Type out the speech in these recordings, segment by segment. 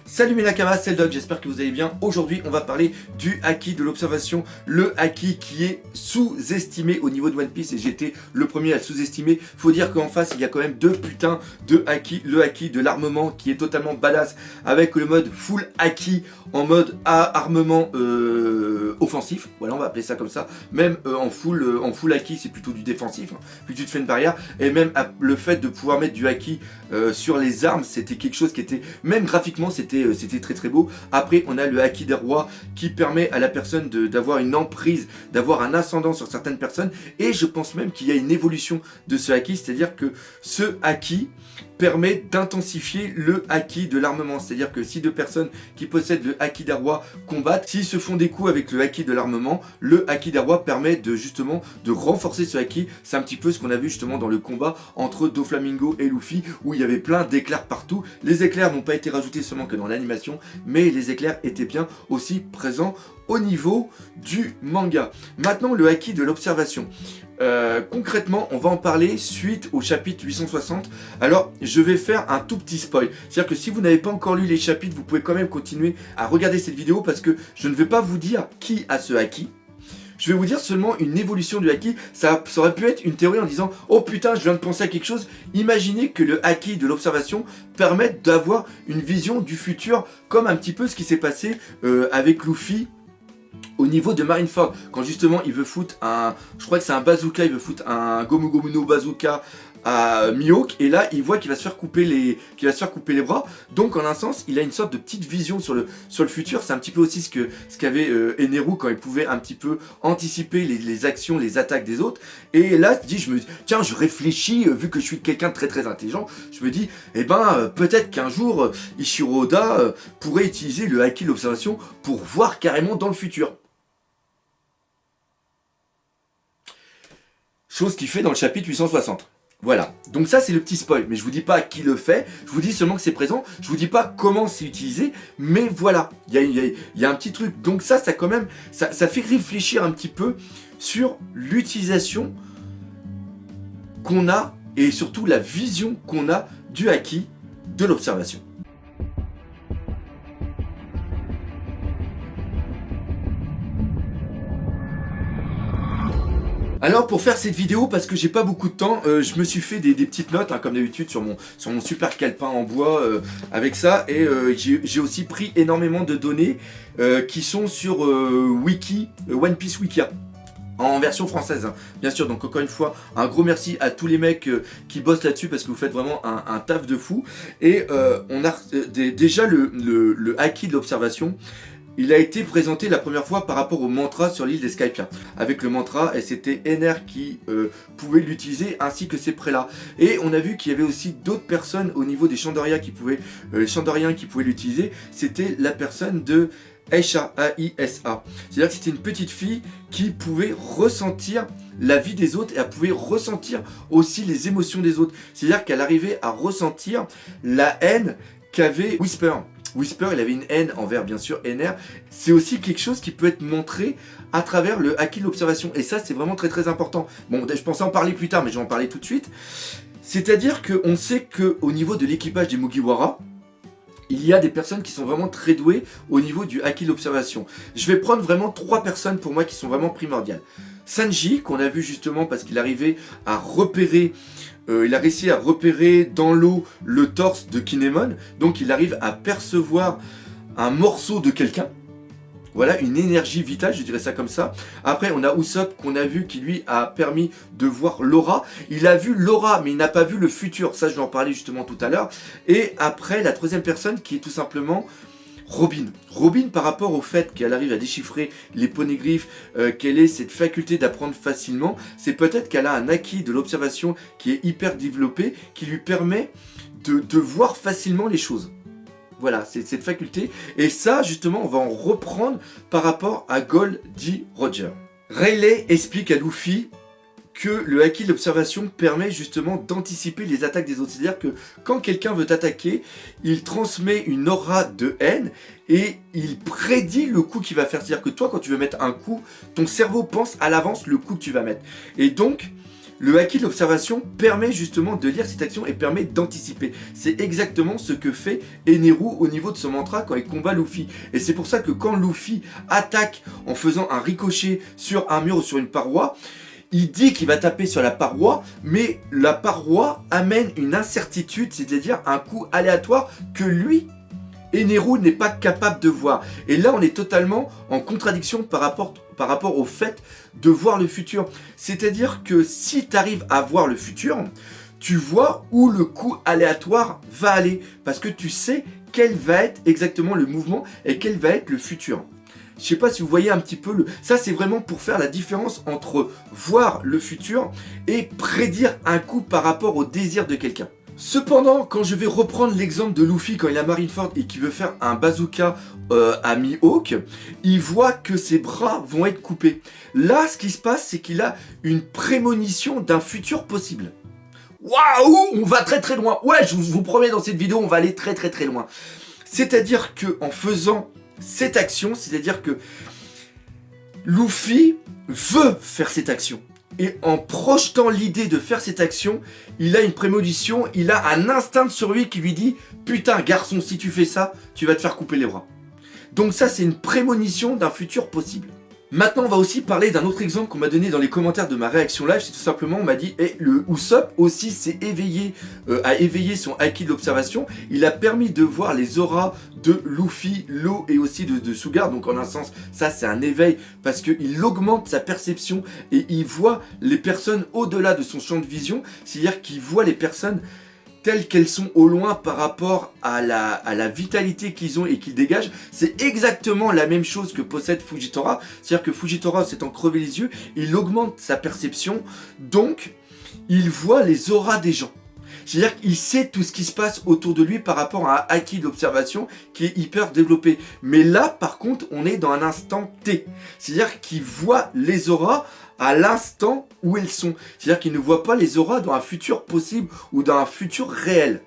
Salut mes nakamas, c'est le Doc, j'espère que vous allez bien. Aujourd'hui on va parler du haki de l'observation, le haki qui est sous-estimé au niveau de One Piece et j'étais le premier à le sous-estimer. Faut dire qu'en face il y a quand même deux putains de haki, le haki de l'armement qui est totalement badass avec le mode full haki en mode armement offensif, voilà on va appeler ça comme ça, même en full haki c'est plutôt du défensif, hein, puis tu te fais une barrière et même le fait de pouvoir mettre du haki sur les armes c'était quelque chose qui était, même graphiquement c'était très très beau. Après on a le haki des rois qui permet à la personne d'avoir une emprise, d'avoir un ascendant sur certaines personnes et je pense même qu'il y a une évolution de ce haki, c'est à dire que ce haki permet d'intensifier le haki de l'armement, c'est à dire que si deux personnes qui possèdent le haki des rois combattent, s'ils se font des coups avec le haki de l'armement, le haki des rois permet justement de renforcer ce haki. C'est un petit peu ce qu'on a vu justement dans le combat entre Doflamingo et Luffy où il y avait plein d'éclairs partout. Les éclairs n'ont pas été rajoutés seulement que dans l'animation, mais les éclairs étaient bien aussi présents au niveau du manga. Maintenant le haki de l'observation. Concrètement on va en parler suite au chapitre 860. Alors je vais faire un tout petit spoil, c'est à dire que si vous n'avez pas encore lu les chapitres, vous pouvez quand même continuer à regarder cette vidéo parce que je ne vais pas vous dire qui a ce haki. Je vais vous dire seulement une évolution du haki. Ça aurait pu être une théorie en disant oh putain je viens de penser à quelque chose. Imaginez que le haki de l'observation permette d'avoir une vision du futur, comme un petit peu ce qui s'est passé avec Luffy au niveau de Marineford, quand justement il veut foutre un, je crois que c'est un bazooka, il veut foutre un Gomu Gomu no bazooka à Mihawk et là il voit qu'il va se faire couper les bras. Donc en un sens il a une sorte de petite vision sur le futur. C'est un petit peu aussi ce qu'avait Eneru quand il pouvait un petit peu anticiper les actions, les attaques des autres. Et là tiens je réfléchis, vu que je suis quelqu'un de très très intelligent, je me dis eh ben peut-être qu'un jour Ishiro Oda pourrait utiliser le haki de l'observation pour voir carrément dans le futur. Chose qu'il fait dans le chapitre 860. Voilà, donc ça c'est le petit spoil, mais je vous dis pas qui le fait, je vous dis seulement que c'est présent, je vous dis pas comment c'est utilisé, mais voilà, il y a un petit truc, donc ça quand même, ça fait réfléchir un petit peu sur l'utilisation qu'on a, et surtout la vision qu'on a du haki de l'observation. Alors pour faire cette vidéo, parce que j'ai pas beaucoup de temps, je me suis fait des petites notes hein, comme d'habitude sur mon super calepin en bois avec ça, et j'ai aussi pris énormément de données qui sont sur Wiki, One Piece Wikia. En version française, hein, bien sûr. Donc encore une fois, un gros merci à tous les mecs qui bossent là-dessus parce que vous faites vraiment un taf de fou. Et on a déjà le haki de l'observation. Il a été présenté la première fois par rapport au mantra sur l'île des Skypiens. Avec le mantra, et c'était Ener qui pouvait l'utiliser ainsi que ses prélats. Et on a vu qu'il y avait aussi d'autres personnes au niveau des Chandoriens qui pouvaient l'utiliser. C'était la personne de Aisha, A-I-S-A. C'est-à-dire que c'était une petite fille qui pouvait ressentir la vie des autres et elle pouvait ressentir aussi les émotions des autres. C'est-à-dire qu'elle arrivait à ressentir la haine qu'avait Whisper. Whisper, il avait une haine envers, bien sûr, Ener. C'est aussi quelque chose qui peut être montré à travers le haki de l'observation. Et ça, c'est vraiment très très important. Bon, je pensais en parler plus tard, mais je vais en parler tout de suite. C'est-à-dire qu'on sait qu'au niveau de l'équipage des Mugiwara, il y a des personnes qui sont vraiment très douées au niveau du haki de l'observation. Je vais prendre vraiment 3 personnes pour moi qui sont vraiment primordiales. Sanji, qu'on a vu justement parce qu'il arrivait à repérer, il a réussi à repérer dans l'eau le torse de Kinemon, donc il arrive à percevoir un morceau de quelqu'un. Voilà, une énergie vitale, je dirais ça comme ça. Après, on a Usopp qu'on a vu qui lui a permis de voir l'aura. Il a vu l'aura, mais il n'a pas vu le futur. Ça, je vais en parler justement tout à l'heure. Et après, la troisième personne qui est tout simplement Robin. Robin, par rapport au fait qu'elle arrive à déchiffrer les poneglyphes, qu'elle ait cette faculté d'apprendre facilement, c'est peut-être qu'elle a un haki de l'observation qui est hyper développé, qui lui permet de voir facilement les choses. Voilà, c'est cette faculté. Et ça, justement, on va en reprendre par rapport à Goldie Roger. Rayleigh explique à Luffy que le haki de l'observation permet justement d'anticiper les attaques des autres. C'est-à-dire que quand quelqu'un veut t'attaquer, il transmet une aura de haine et il prédit le coup qu'il va faire. C'est-à-dire que toi, quand tu veux mettre un coup, ton cerveau pense à l'avance le coup que tu vas mettre. Et donc, Le haki de l'observation permet justement de lire cette action et permet d'anticiper. C'est exactement ce que fait Eneru au niveau de son mantra quand il combat Luffy. Et c'est pour ça que quand Luffy attaque en faisant un ricochet sur un mur ou sur une paroi, il dit qu'il va taper sur la paroi, mais la paroi amène une incertitude, c'est-à-dire un coup aléatoire que lui, Eneru, n'est pas capable de voir. Et là, on est totalement en contradiction par rapport au fait de voir le futur. C'est-à-dire que si tu arrives à voir le futur, tu vois où le coup aléatoire va aller, parce que tu sais quel va être exactement le mouvement et quel va être le futur. Je sais pas si vous voyez un petit peu ça, c'est vraiment pour faire la différence entre voir le futur et prédire un coup par rapport au désir de quelqu'un. Cependant, quand je vais reprendre l'exemple de Luffy quand il a Marineford et qu'il veut faire un bazooka à Mihawk, il voit que ses bras vont être coupés. Là, ce qui se passe, c'est qu'il a une prémonition d'un futur possible. Waouh, on va très très loin. Ouais, je vous promets, dans cette vidéo, on va aller très très très loin. C'est-à-dire que en faisant cette action, c'est-à-dire que Luffy veut faire cette action. Et en projetant l'idée de faire cette action, il a une prémonition, il a un instinct de survie qui lui dit « Putain, garçon, si tu fais ça, tu vas te faire couper les bras. » Donc ça, c'est une prémonition d'un futur possible. Maintenant, on va aussi parler d'un autre exemple qu'on m'a donné dans les commentaires de ma réaction live. C'est tout simplement, on m'a dit le Usopp aussi s'est éveillé, a éveillé son haki de l'observation. Il a permis de voir les auras de Luffy, Law et aussi de Sugar. Donc en un sens, ça c'est un éveil parce qu'il augmente sa perception et il voit les personnes au-delà de son champ de vision. C'est-à-dire qu'il voit les personnes telles qu'elles sont au loin par rapport à la vitalité qu'ils ont et qu'ils dégagent. C'est exactement la même chose que possède Fujitora. C'est-à-dire que Fujitora, s'étant crevé les yeux, il augmente sa perception, donc il voit les auras des gens. C'est-à-dire qu'il sait tout ce qui se passe autour de lui par rapport à un haki d'observation qui est hyper développé. Mais là, par contre, on est dans un instant T. C'est-à-dire qu'il voit les auras à l'instant où elles sont. C'est-à-dire qu'il ne voit pas les auras dans un futur possible ou dans un futur réel.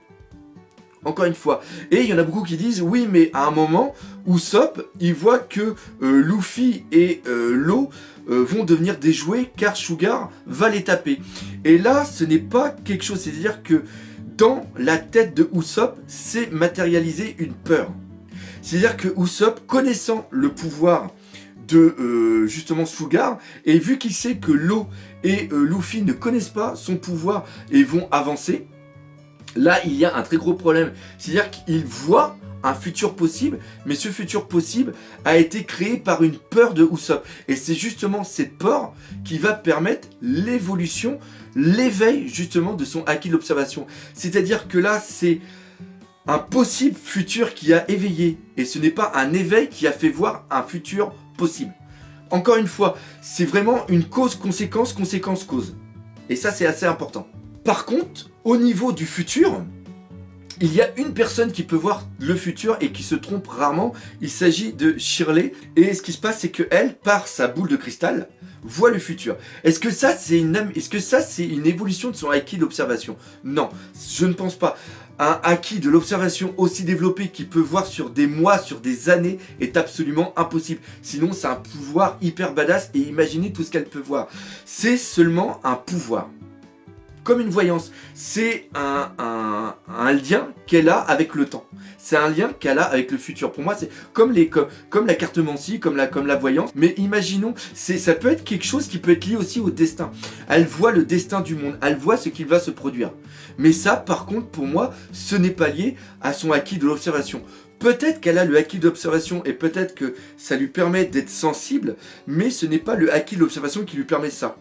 Encore une fois. Et il y en a beaucoup qui disent, oui, mais à un moment, Usopp, il voit que Luffy et Law vont devenir des jouets car Sugar va les taper. Et là, ce n'est pas quelque chose, c'est-à-dire que dans la tête de Usopp, c'est matérialisé une peur. C'est-à-dire que Usopp, connaissant le pouvoir de justement Sugar, et vu qu'il sait que Law et Luffy ne connaissent pas son pouvoir et vont avancer, là il y a un très gros problème. C'est-à-dire qu'il voit un futur possible, mais ce futur possible a été créé par une peur de Usopp. Et c'est justement cette peur qui va permettre l'évolution, l'éveil justement de son haki de l'observation. C'est-à-dire que là c'est un possible futur qui a éveillé, et ce n'est pas un éveil qui a fait voir un futur possible. Encore une fois, c'est vraiment une cause-conséquence, conséquence-cause. Et ça, c'est assez important. Par contre, au niveau du futur, il y a une personne qui peut voir le futur et qui se trompe rarement. Il s'agit de Shirley. Et ce qui se passe, c'est qu'elle, par sa boule de cristal, voit le futur. Est-ce que ça, c'est une évolution de son haki d'observation? Non, je ne pense pas. Un haki de l'observation aussi développé qui peut voir sur des mois, sur des années, est absolument impossible. Sinon, c'est un pouvoir hyper badass et imaginez tout ce qu'elle peut voir. C'est seulement un pouvoir. Comme une voyance. C'est un lien qu'elle a avec le temps. C'est un lien qu'elle a avec le futur. Pour moi, c'est comme la cartomancie, comme la voyance. Mais imaginons, ça peut être quelque chose qui peut être lié aussi au destin. Elle voit le destin du monde. Elle voit ce qu'il va se produire. Mais ça, par contre, pour moi, ce n'est pas lié à son haki de l'observation. Peut-être qu'elle a le haki d'observation et peut-être que ça lui permet d'être sensible, mais ce n'est pas le haki de l'observation qui lui permet ça.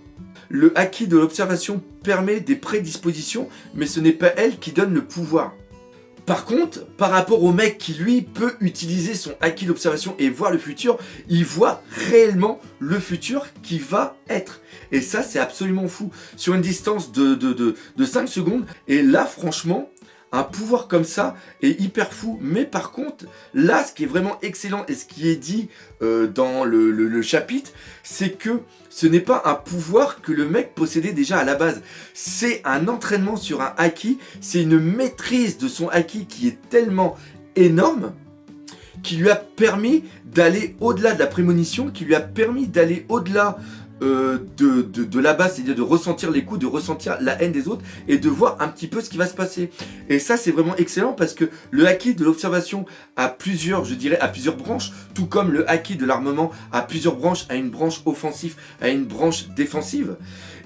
Le haki de l'observation permet des prédispositions, mais ce n'est pas elle qui donne le pouvoir. Par contre, par rapport au mec qui lui peut utiliser son haki d'observation et voir le futur, il voit réellement le futur qui va être. Et ça, c'est absolument fou. Sur une distance de 5 secondes. Et là, franchement, un pouvoir comme ça est hyper fou. Mais par contre, là, ce qui est vraiment excellent et ce qui est dit dans le chapitre, c'est que ce n'est pas un pouvoir que le mec possédait déjà à la base. C'est un entraînement sur un haki, c'est une maîtrise de son haki qui est tellement énorme qui lui a permis d'aller au-delà de la prémonition, qui lui a permis d'aller au-delà de la base, c'est-à-dire de ressentir les coups, de ressentir la haine des autres et de voir un petit peu ce qui va se passer. Et ça, c'est vraiment excellent parce que le haki de l'observation a plusieurs, je dirais, à plusieurs branches, tout comme le haki de l'armement a plusieurs branches, a une branche offensive, a une branche défensive.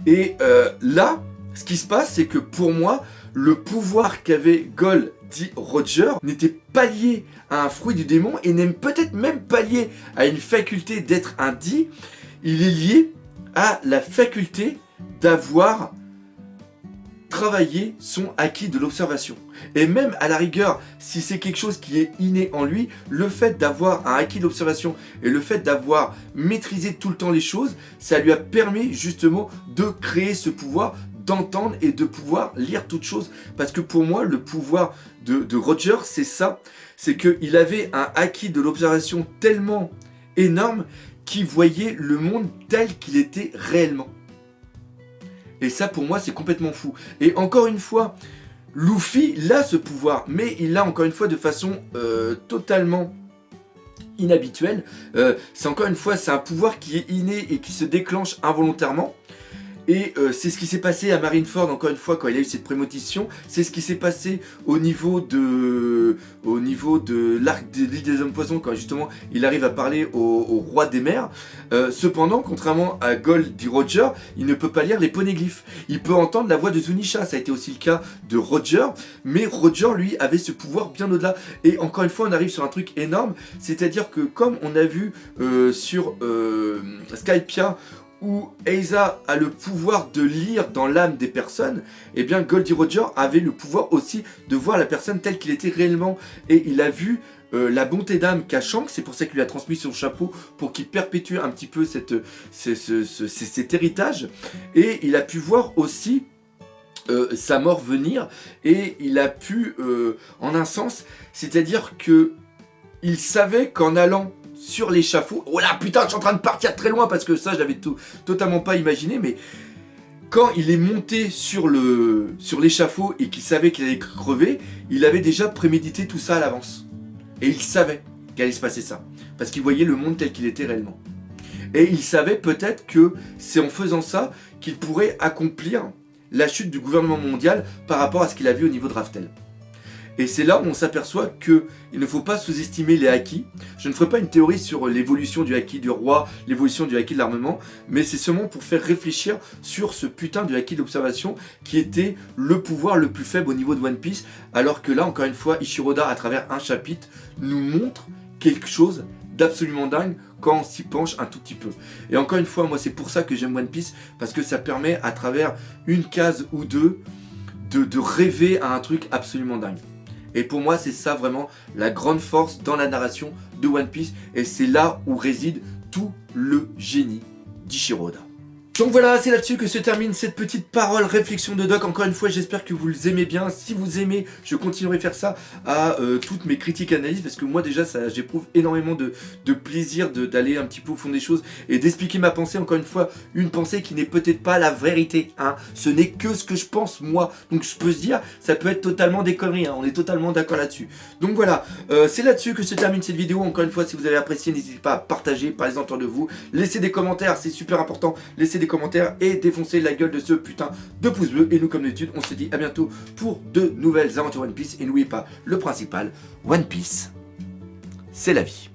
Et là, ce qui se passe, c'est que pour moi, le pouvoir qu'avait Gol dit Roger n'était pas lié à un fruit du démon et n'est peut-être même pas lié à une faculté d'être un dit. Il est lié à la faculté d'avoir travaillé son acquis de l'observation. Et même à la rigueur, si c'est quelque chose qui est inné en lui, le fait d'avoir un acquis de l'observation et le fait d'avoir maîtrisé tout le temps les choses, ça lui a permis justement de créer ce pouvoir d'entendre et de pouvoir lire toutes choses. Parce que pour moi, le pouvoir de Roger, c'est ça. C'est qu'il avait un acquis de l'observation tellement énorme qu'il voyait le monde tel qu'il était réellement. Et ça, pour moi, c'est complètement fou. Et encore une fois, Luffy, il a ce pouvoir, mais il l'a encore une fois de façon totalement inhabituelle. C'est encore une fois, c'est un pouvoir qui est inné et qui se déclenche involontairement. Et c'est ce qui s'est passé à Marineford, encore une fois, quand il a eu cette prémonition. C'est ce qui s'est passé au niveau de l'arc de l'île des hommes poissons, quand justement il arrive à parler au roi des mers. Cependant, contrairement à Gol dit Roger, il ne peut pas lire les poneglyphes. Il peut entendre la voix de Zunisha, ça a été aussi le cas de Roger. Mais Roger, lui, avait ce pouvoir bien au-delà. Et encore une fois, on arrive sur un truc énorme. C'est-à-dire que comme on a vu sur Skypiea, où Aiza a le pouvoir de lire dans l'âme des personnes, et bien Goldie Roger avait le pouvoir aussi de voir la personne telle qu'il était réellement. Et il a vu la bonté d'âme qu'a Shanks, c'est pour ça qu'il lui a transmis son chapeau, pour qu'il perpétue un petit peu cet héritage. Et il a pu voir aussi sa mort venir, et il a pu, en un sens, c'est-à-dire que il savait qu'en allant sur l'échafaud, oh là putain, je suis en train de partir très loin parce que ça je l'avais totalement pas imaginé, mais quand il est monté sur l'échafaud et qu'il savait qu'il allait crever, il avait déjà prémédité tout ça à l'avance. Et il savait qu'allait se passer ça, parce qu'il voyait le monde tel qu'il était réellement. Et il savait peut-être que c'est en faisant ça qu'il pourrait accomplir la chute du gouvernement mondial par rapport à ce qu'il a vu au niveau de Raftel. Et c'est là où on s'aperçoit qu'il ne faut pas sous-estimer les haki. Je ne ferai pas une théorie sur l'évolution du haki du roi, l'évolution du haki de l'armement, mais c'est seulement pour faire réfléchir sur ce putain de haki d'observation qui était le pouvoir le plus faible au niveau de One Piece, alors que là, encore une fois, Ishiroda, à travers un chapitre, nous montre quelque chose d'absolument dingue quand on s'y penche un tout petit peu. Et encore une fois, moi c'est pour ça que j'aime One Piece, parce que ça permet à travers une case ou deux de rêver à un truc absolument dingue. Et pour moi, c'est ça vraiment la grande force dans la narration de One Piece. Et c'est là où réside tout le génie d'Ishiroda. Donc voilà, c'est là-dessus que se termine cette petite parole réflexion de Doc. Encore une fois, j'espère que vous les aimez bien. Si vous aimez, je continuerai à faire ça à toutes mes critiques et analyses, parce que moi déjà, j'éprouve énormément de plaisir d'aller un petit peu au fond des choses et d'expliquer ma pensée. Encore une fois, une pensée qui n'est peut-être pas la vérité, hein. Ce n'est que ce que je pense moi. Donc je peux se dire, ça peut être totalement des conneries, hein. On est totalement d'accord là-dessus. Donc voilà, c'est là-dessus que se termine cette vidéo. Encore une fois, si vous avez apprécié, n'hésitez pas à partager, parlez-en autour de vous, laissez des commentaires, c'est super important. Laissez des commentaires et défoncez la gueule de ce putain de pouce bleu. Et nous, comme d'habitude, on se dit à bientôt pour de nouvelles aventures One Piece. Et n'oubliez pas le principal, One Piece, c'est la vie.